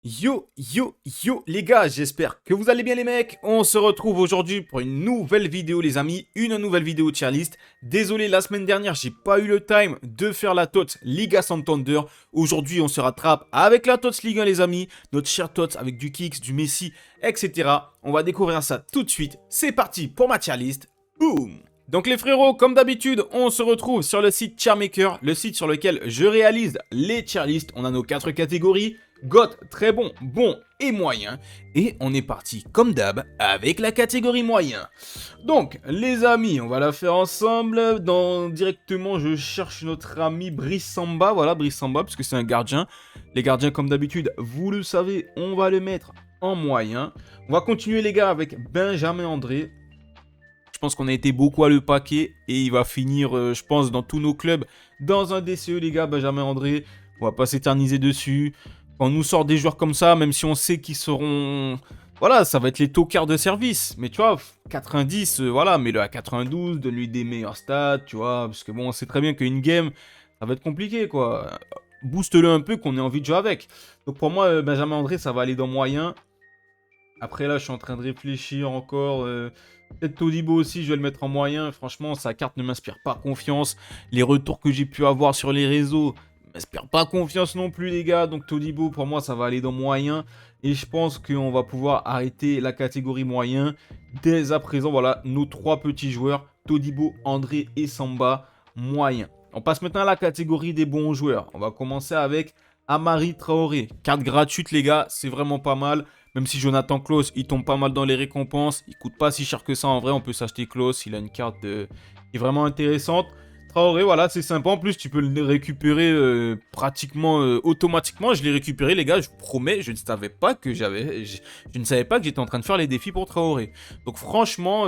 Yo les gars, j'espère que vous allez bien les mecs. On se retrouve aujourd'hui pour une nouvelle vidéo les amis, une nouvelle vidéo tier list. Désolé, la semaine dernière, j'ai pas eu le time de faire la TOTS Liga Santander. Aujourd'hui, on se rattrape avec la TOTS Ligue 1 les amis, notre cher TOTS avec du Kicks, du Messi, etc. On va découvrir ça tout de suite. C'est parti pour ma tier list. Boum. Donc les frérots, comme d'habitude, on se retrouve sur le site Tiermaker, le site sur lequel je réalise les tier lists. On a nos 4 catégories. GOAT, très bon, bon et moyen. Et on est parti, comme d'hab, avec la catégorie moyen. Donc, les amis, on va la faire ensemble. Directement, je cherche notre ami Brice Samba. Voilà, Brice Samba, parce que c'est un gardien. Les gardiens, comme d'habitude, vous le savez, on va le mettre en moyen. On va continuer, les gars, avec Benjamin André. Je pense qu'on a été beaucoup à le paquet. Et il va finir, je pense, dans tous nos clubs, dans un DCE, les gars, Benjamin André. On va pas s'éterniser dessus. Quand on nous sort des joueurs comme ça, même si on sait qu'ils seront... Voilà, ça va être les tocards de service. Mais tu vois, 90, voilà, mets-le à 92, donne-lui des meilleurs stats, tu vois. Parce que bon, on sait très bien qu'une game, ça va être compliqué, quoi. Booste-le un peu, qu'on ait envie de jouer avec. Donc pour moi, Benjamin André, ça va aller dans moyen. Après là, je suis en train de réfléchir encore. Peut-être Todibo aussi, je vais le mettre en moyen. Franchement, sa carte ne m'inspire pas confiance. Les retours que j'ai pu avoir sur les réseaux ne m'inspirent pas confiance non plus, les gars. Donc Todibo, pour moi, ça va aller dans moyen. Et je pense qu'on va pouvoir arrêter la catégorie moyen. Dès à présent, voilà, nos 3 petits joueurs. Todibo, André et Samba, moyen. On passe maintenant à la catégorie des bons joueurs. On va commencer avec Amari Traoré. Carte gratuite, les gars, c'est vraiment pas mal. Même si Jonathan Klaus, il tombe pas mal dans les récompenses. Il coûte pas si cher que ça en vrai. On peut s'acheter Klaus. Il a une carte qui est vraiment intéressante. Traoré, voilà, c'est sympa. En plus, tu peux le récupérer pratiquement automatiquement. Je l'ai récupéré, les gars. Je vous promets, je ne savais pas que je ne savais pas que j'étais en train de faire les défis pour Traoré. Donc franchement,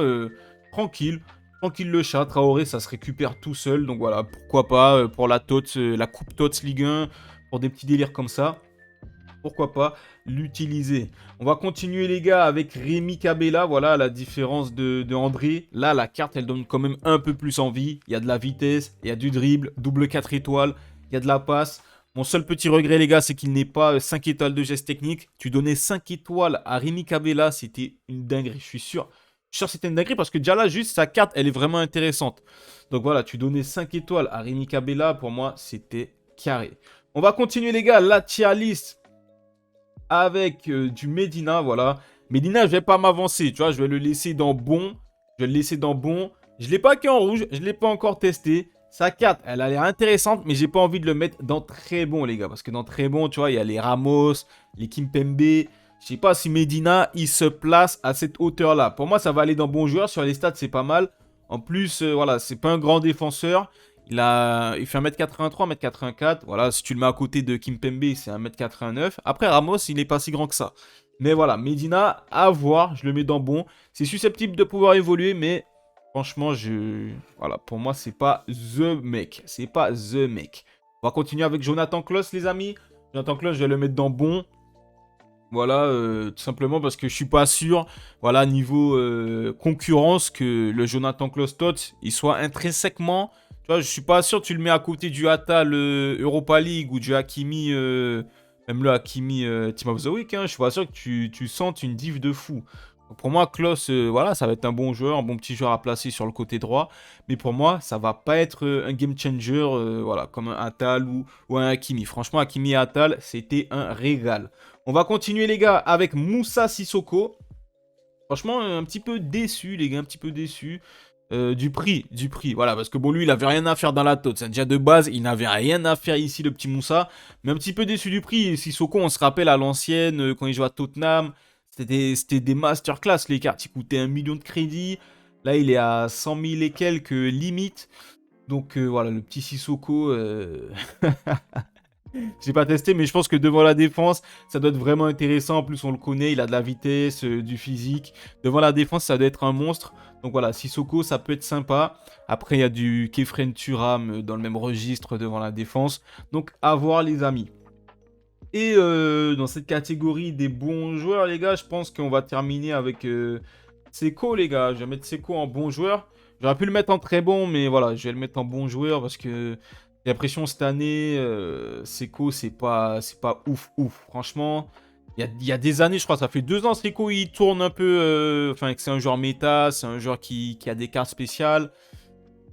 tranquille. Tranquille le chat. Traoré, ça se récupère tout seul. Donc voilà, pourquoi pas pour la TOTS, la Coupe TOTS Ligue 1. Pour des petits délires comme ça. Pourquoi pas l'utiliser. On va continuer les gars avec Rémi Cabella. Voilà la différence de André. Là la carte elle donne quand même un peu plus envie. Il y a de la vitesse, il y a du dribble, double 4 étoiles, il y a de la passe. Mon seul petit regret les gars c'est qu'il n'est pas 5 étoiles de geste technique. Tu donnais 5 étoiles à Rémi Cabella, c'était une dinguerie, je suis sûr. Je suis sûr que c'était une dinguerie parce que déjà là juste sa carte elle est vraiment intéressante. Donc voilà, tu donnais 5 étoiles à Rémi Cabella, pour moi c'était carré. On va continuer les gars, la tier list avec du Medina, voilà. Medina, je vais pas m'avancer, tu vois, je vais le laisser dans bon. Je vais le laisser dans bon. Je l'ai pas qu'en rouge, je l'ai pas encore testé. Sa carte, elle a l'air intéressante, mais j'ai pas envie de le mettre dans très bon, les gars. Parce que dans très bon, tu vois, il y a les Ramos, les Kimpembe. Je sais pas si Medina, il se place à cette hauteur-là. Pour moi, ça va aller dans bon joueur. Sur les stats, c'est pas mal. En plus, voilà, c'est pas un grand défenseur. Il fait 1m83, 1m84. Voilà, si tu le mets à côté de Kimpembe, c'est 1m89. Après, Ramos, il n'est pas si grand que ça. Mais voilà, Medina, à voir. Je le mets dans bon. C'est susceptible de pouvoir évoluer, mais franchement, voilà, pour moi, c'est pas the mec. C'est pas the mec. On va continuer avec Jonathan Klaus, les amis. Jonathan Klaus, je vais le mettre dans bon. Voilà, tout simplement parce que je suis pas sûr, voilà, niveau concurrence, que le Jonathan Klaus Tots, il soit intrinsèquement, tu vois, je suis pas sûr, tu le mets à côté du Atal Europa League ou du Hakimi, même le Hakimi Team of the Week, hein, je suis pas sûr que tu sentes une div de fou. Donc pour moi, Klaus, voilà, ça va être un bon joueur, un bon petit joueur à placer sur le côté droit, mais pour moi, ça va pas être un game changer, voilà, comme un Atal ou un Hakimi. Franchement, Hakimi et Atal, c'était un régal. On va continuer les gars avec Moussa Sissoko. Franchement, un petit peu déçu les gars, un petit peu déçu. Du prix. Voilà, parce que bon, lui, il avait rien à faire dans la tôte. C'est déjà de base, il n'avait rien à faire ici, le petit Moussa. Mais un petit peu déçu du prix. Sissoko, on se rappelle à l'ancienne, quand il jouait à Tottenham, c'était des masterclass les cartes. Il coûtait 1 million de crédits. Là, il est à 100 000 et quelques limites. Donc voilà, le petit Sissoko. J'ai pas testé, mais je pense que devant la défense, ça doit être vraiment intéressant. En plus, on le connaît, il a de la vitesse, du physique. Devant la défense, ça doit être un monstre. Donc voilà, Sissoko, ça peut être sympa. Après, il y a du Kefren Turam dans le même registre devant la défense. Donc, à voir, les amis. Et dans cette catégorie des bons joueurs, les gars, je pense qu'on va terminer avec Seko, les gars. Je vais mettre Seko en bon joueur. J'aurais pu le mettre en très bon, mais voilà, je vais le mettre en bon joueur parce que j'ai l'impression cette année, Seko, c'est pas ouf. Franchement, Il y a des années, je crois, ça fait 2 ans, Rico, il tourne un peu. Enfin, que c'est un joueur méta, c'est un joueur qui a des cartes spéciales.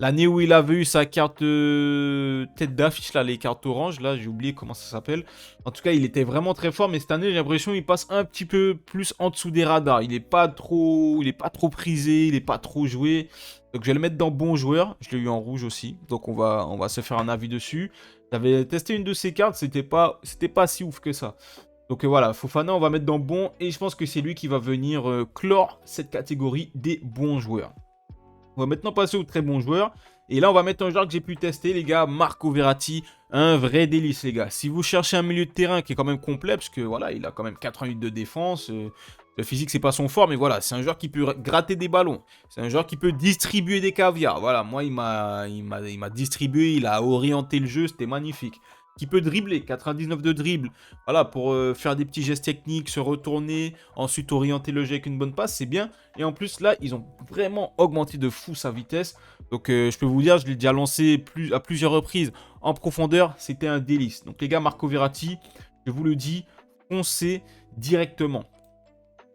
L'année où il avait eu sa carte tête d'affiche, là, les cartes oranges, là, j'ai oublié comment ça s'appelle. En tout cas, il était vraiment très fort, mais cette année, j'ai l'impression qu'il passe un petit peu plus en dessous des radars. Il est pas trop prisé, il est pas trop joué. Donc, je vais le mettre dans bon joueur. Je l'ai eu en rouge aussi. Donc, on va se faire un avis dessus. J'avais testé une de ses cartes, c'était pas si ouf que ça. Donc voilà, Fofana, on va mettre dans bon. Et je pense que c'est lui qui va venir clore cette catégorie des bons joueurs. On va maintenant passer aux très bons joueurs. Et là, on va mettre un joueur que j'ai pu tester, les gars. Marco Verratti, un vrai délice, les gars. Si vous cherchez un milieu de terrain qui est quand même complet, parce que voilà, il a quand même 88 de défense. Le physique, c'est pas son fort, mais voilà, c'est un joueur qui peut gratter des ballons. C'est un joueur qui peut distribuer des caviars. Voilà, moi, il m'a distribué, il a orienté le jeu, c'était magnifique. Qui peut dribbler, 99 de dribble. Voilà, pour faire des petits gestes techniques, se retourner, ensuite orienter le jeu avec une bonne passe, c'est bien. Et en plus, là, ils ont vraiment augmenté de fou sa vitesse. Donc, je peux vous dire, je l'ai déjà lancé à plusieurs reprises en profondeur. C'était un délice. Donc, les gars, Marco Verratti, je vous le dis, foncez directement.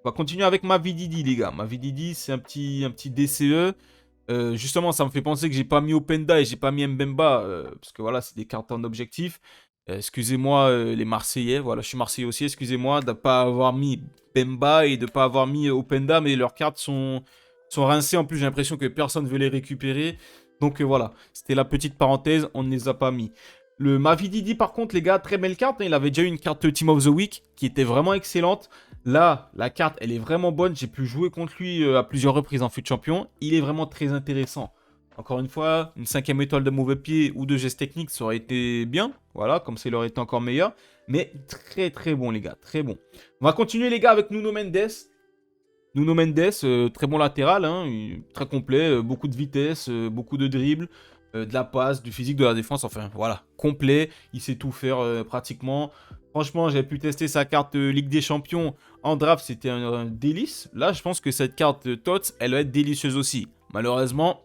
On va continuer avec ma VDD, les gars. Ma VDD, c'est un petit DCE. Justement, ça me fait penser que j'ai pas mis Openda et j'ai pas mis Mbemba. Parce que voilà, c'est des cartes en objectif. Excusez-moi, les Marseillais. Voilà, je suis Marseillais aussi. Excusez-moi de ne pas avoir mis Bemba et de ne pas avoir mis Openda. Mais leurs cartes sont rincées. En plus, j'ai l'impression que personne ne veut les récupérer. Donc voilà, c'était la petite parenthèse. On ne les a pas mis. Le Mavididi, par contre, les gars, très belle carte. Il avait déjà eu une carte Team of the Week qui était vraiment excellente. Là, la carte, elle est vraiment bonne. J'ai pu jouer contre lui à plusieurs reprises en FUT Champion. Il est vraiment très intéressant. Encore une fois, une 5e étoile de mauvais pied ou de gestes techniques, ça aurait été bien. Voilà, comme ça, il aurait été encore meilleur. Mais très, très bon, les gars. Très bon. On va continuer, les gars, avec Nuno Mendes. Nuno Mendes, très bon latéral, hein, très complet. Beaucoup de vitesse, beaucoup de dribble. De la passe, du physique, de la défense, enfin voilà, complet, il sait tout faire pratiquement. Franchement, j'ai pu tester sa carte Ligue des Champions en draft, c'était un délice. Là, je pense que cette carte TOTS, elle va être délicieuse aussi. Malheureusement,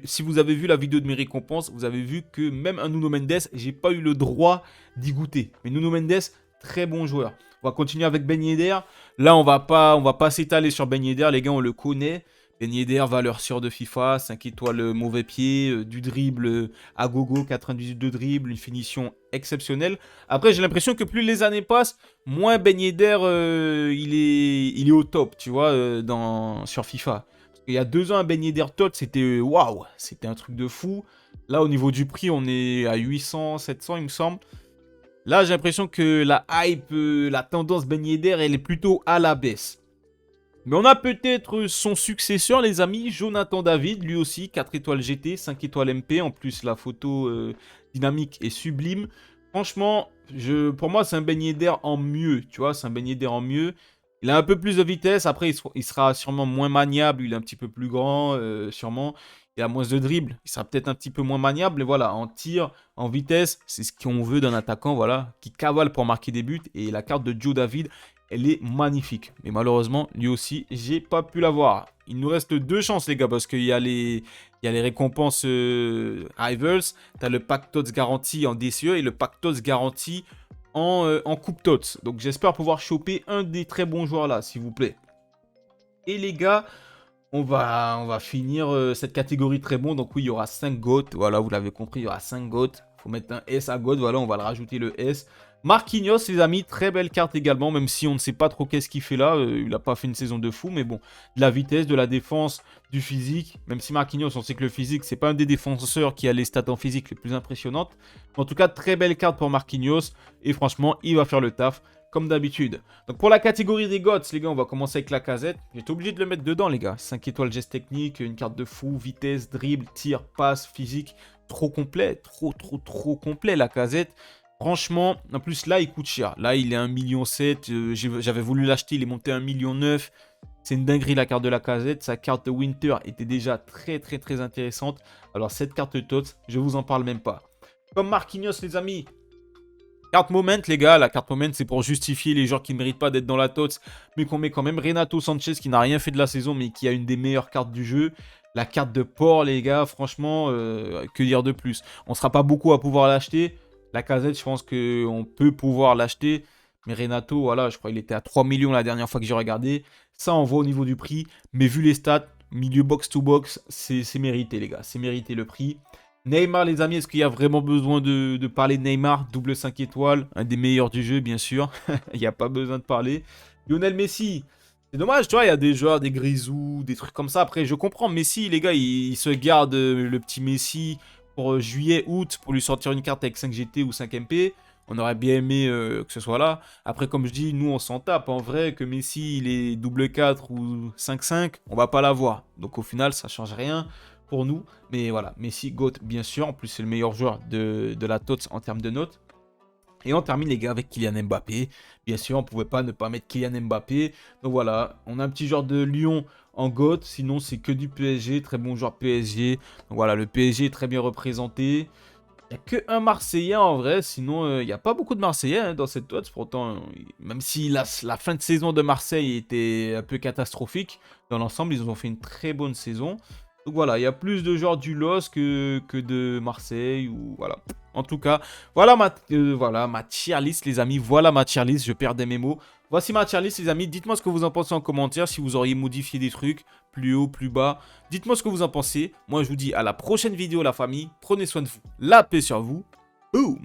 si vous avez vu la vidéo de mes récompenses, vous avez vu que même un Nuno Mendes, j'ai pas eu le droit d'y goûter. Mais Nuno Mendes, très bon joueur. On va continuer avec Ben Yedder. Là, on va pas s'étaler sur Ben Yedder, les gars, on le connaît. Ben Yedder, valeur sûre de FIFA, 5 étoiles mauvais pied, du dribble à gogo, 98 de dribble, une finition exceptionnelle. Après, j'ai l'impression que plus les années passent, moins Ben Yedder, il est au top, tu vois, sur FIFA. Il y a 2 ans, un Ben Yedder tot, c'était waouh, c'était un truc de fou. Là, au niveau du prix, on est à 800, 700, il me semble. Là, j'ai l'impression que la hype, la tendance Ben Yedder, elle est plutôt à la baisse. Mais on a peut-être son successeur, les amis, Jonathan David, lui aussi, 4 étoiles GT, 5 étoiles MP. En plus, la photo dynamique est sublime. Franchement, pour moi, c'est un Ben Yedder en mieux, tu vois, c'est un Ben Yedder en mieux. Il a un peu plus de vitesse, après, il sera sûrement moins maniable, il est un petit peu plus grand, sûrement. Il a moins de dribble, il sera peut-être un petit peu moins maniable, mais voilà, en tir, en vitesse, c'est ce qu'on veut d'un attaquant, voilà, qui cavale pour marquer des buts. Et la carte de Joe David, elle est magnifique. Mais malheureusement, lui aussi, j'ai pas pu l'avoir. Il nous reste 2 chances, les gars, parce qu'il y a les récompenses Rivals. Tu as le pack TOTS garanti en DCE et le pack TOTS garanti en Coupe TOTS. Donc j'espère pouvoir choper un des très bons joueurs là, s'il vous plaît. Et les gars, on va finir cette catégorie très bon. Donc oui, il y aura 5 GOAT. Voilà, vous l'avez compris, il y aura 5 GOAT. Il faut mettre un S à GOAT. Voilà, on va le rajouter le S. Marquinhos, les amis, très belle carte également, même si on ne sait pas trop qu'est-ce qu'il fait là. Il n'a pas fait une saison de fou, mais bon, de la vitesse, de la défense, du physique. Même si Marquinhos, on sait que le physique, c'est pas un des défenseurs qui a les stats en physique les plus impressionnantes. En tout cas, très belle carte pour Marquinhos. Et franchement, il va faire le taf, comme d'habitude. Donc pour la catégorie des GOATs, les gars, on va commencer avec Lacazette. J'étais obligé de le mettre dedans, les gars. 5 étoiles geste technique, une carte de fou, vitesse, dribble, tir, passe, physique. Trop complet, trop complet, Lacazette. Franchement, en plus là il coûte cher. Là il est 1,7 million. J'avais voulu l'acheter, il est monté à 1,9 million. C'est une dinguerie la carte de Lacazette. Sa carte de Winter était déjà très intéressante. Alors cette carte TOTS, je vous en parle même pas. Comme Marquinhos les amis. Carte Moment les gars, la carte Moment c'est pour justifier les joueurs qui ne méritent pas d'être dans la TOTS. Mais qu'on met quand même Renato Sanchez qui n'a rien fait de la saison mais qui a une des meilleures cartes du jeu. La carte de Port les gars, franchement, que dire de plus. On ne sera pas beaucoup à pouvoir l'acheter. Lacazette, je pense qu'on peut pouvoir l'acheter. Mais Renato, voilà, je crois qu'il était à 3 millions la dernière fois que j'ai regardé. Ça, on voit au niveau du prix. Mais vu les stats, milieu box-to-box, c'est mérité, les gars. C'est mérité le prix. Neymar, les amis, est-ce qu'il y a vraiment besoin de parler de Neymar? Double 5 étoiles, un des meilleurs du jeu, bien sûr. Il n'y a pas besoin de parler. Lionel Messi, c'est dommage, tu vois, il y a des joueurs, des Grisou, des trucs comme ça. Après, je comprends, Messi, les gars, il se garde le petit Messi pour juillet, août, pour lui sortir une carte avec 5 GT ou 5 MP. On aurait bien aimé que ce soit là. Après, comme je dis, nous, on s'en tape. En vrai, que Messi, il est double 4 ou 5-5, on va pas l'avoir. Donc, au final, ça change rien pour nous. Mais voilà, Messi, GOAT, bien sûr. En plus, c'est le meilleur joueur de la TOTS en termes de notes. Et on termine, les gars, avec Kylian Mbappé. Bien sûr, on ne pouvait pas ne pas mettre Kylian Mbappé. Donc voilà, on a un petit joueur de Lyon en GOAT. Sinon, c'est que du PSG. Très bon joueur PSG. Donc voilà, le PSG est très bien représenté. Il n'y a que un Marseillais en vrai. Sinon, il n'y a pas beaucoup de Marseillais dans cette TOTS. Pourtant, même si la fin de saison de Marseille était un peu catastrophique, dans l'ensemble, ils ont fait une très bonne saison. Donc voilà, il y a plus de joueurs du LOS que de Marseille. Ou voilà. En tout cas, voilà ma tier list, les amis. Voilà ma tier list. Je perdais mes mots. Voici ma tier list, les amis. Dites-moi ce que vous en pensez en commentaire. Si vous auriez modifié des trucs plus haut, plus bas. Dites-moi ce que vous en pensez. Moi, je vous dis à la prochaine vidéo, la famille. Prenez soin de vous. La paix sur vous. Boum!